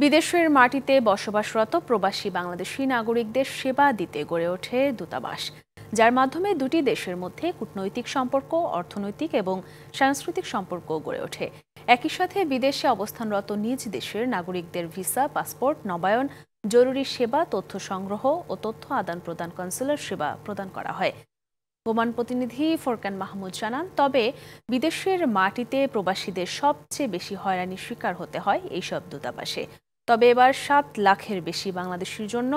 বিদেশের মাটিতে বসবাসরত প্রবাসী বাংলাদেশি নাগরিকদের সেবা দিতে গড়ে ওঠে দূতাবাস, যার মাধ্যমে দুটি দেশের মধ্যে কূটনৈতিক সম্পর্ক, অর্থনৈতিক এবং সাংস্কৃতিক সম্পর্ক গড়ে ওঠে। একই সাথে বিদেশে অবস্থানরত নিজ দেশের নাগরিকদের ভিসা, পাসপোর্ট নবায়ন, জরুরি সেবা, তথ্য সংগ্রহ ও তথ্য আদান প্রদান, কনসুলার সেবা প্রদান করা হয়। ওমান প্রতিনিধি ফোরকান মাহমুদ জানান, তবে বিদেশের মাটিতে প্রবাসীদের সবচেয়ে বেশি হয়রানির শিকার হতে হয় এইসব দূতাবাসে। তবে এবার 7 লাখের বেশি বাংলাদেশির জন্য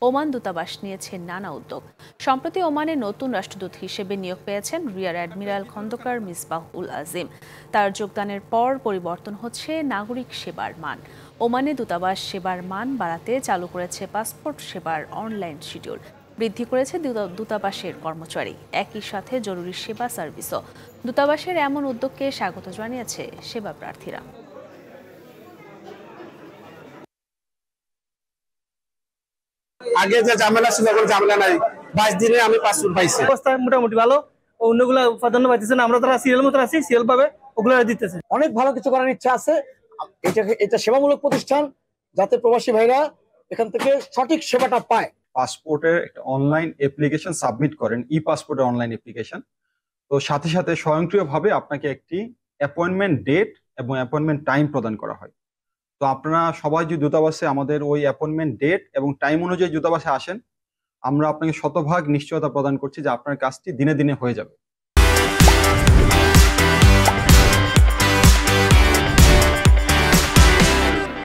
ওমান দূতাবাস নিয়েছে নানা উদ্যোগ। সম্প্রতি ওমানে নতুন রাষ্ট্রদূত হিসেবে নিয়োগ পেয়েছেন রিয়ার অ্যাডমিরাল খন্দকার মিসবাহ উল আজিম। তার যোগদানের পর পরিবর্তন হচ্ছে নাগরিক সেবার মান। ওমানে দূতাবাস সেবার মান বাড়াতে চালু করেছে পাসপোর্ট সেবার অনলাইন শিডিউল, বৃদ্ধি করেছে দূতাবাসের কর্মচারী, একই সাথে জরুরি সেবা সার্ভিসও। দূতাবাসের এমন উদ্যোগকে স্বাগত জানিয়েছে সেবা প্রার্থীরা। আগে যে ঝামেলা ছিল এখন ঝামেলা নাই, 22 দিনে আমি পাসপোর্ট পাইছি। অবস্থা মোটামুটি ভালো, অন্যগুলা প্রাধান্য পাইতেছে না, আমরা তারা সিরিয়াল মতো আছি, সিরিয়াল পাবে ওগুলো দিতেছে। অনেক ভালো কিছু করার ইচ্ছা আছে। এটা সেবামূলক প্রতিষ্ঠান, যাতে প্রবাসী ভাইরা এখান থেকে সঠিক সেবাটা পায়। পাসপোর্টের একটা অনলাইন অ্যাপ্লিকেশন সাবমিট করেন, ই পাসপোর্টের অনলাইন অ্যাপ্লিকেশন। তো সাথে সাথে স্বয়ংক্রিয়ভাবে আপনাকে একটি অ্যাপয়েন্টমেন্ট ডেট এবং অ্যাপয়েন্টমেন্ট টাইম প্রদান করা হয়। তো আপনারা সবাই যদি দূতাবাসে আমাদের ওই অ্যাপয়েন্টমেন্ট ডেট এবং টাইম অনুযায়ী দূতাবাসে আসেন, আমরা আপনাকে শতভাগ নিশ্চয়তা প্রদান করছি যে আপনার কাজটি দিনে দিনে হয়ে যাবে।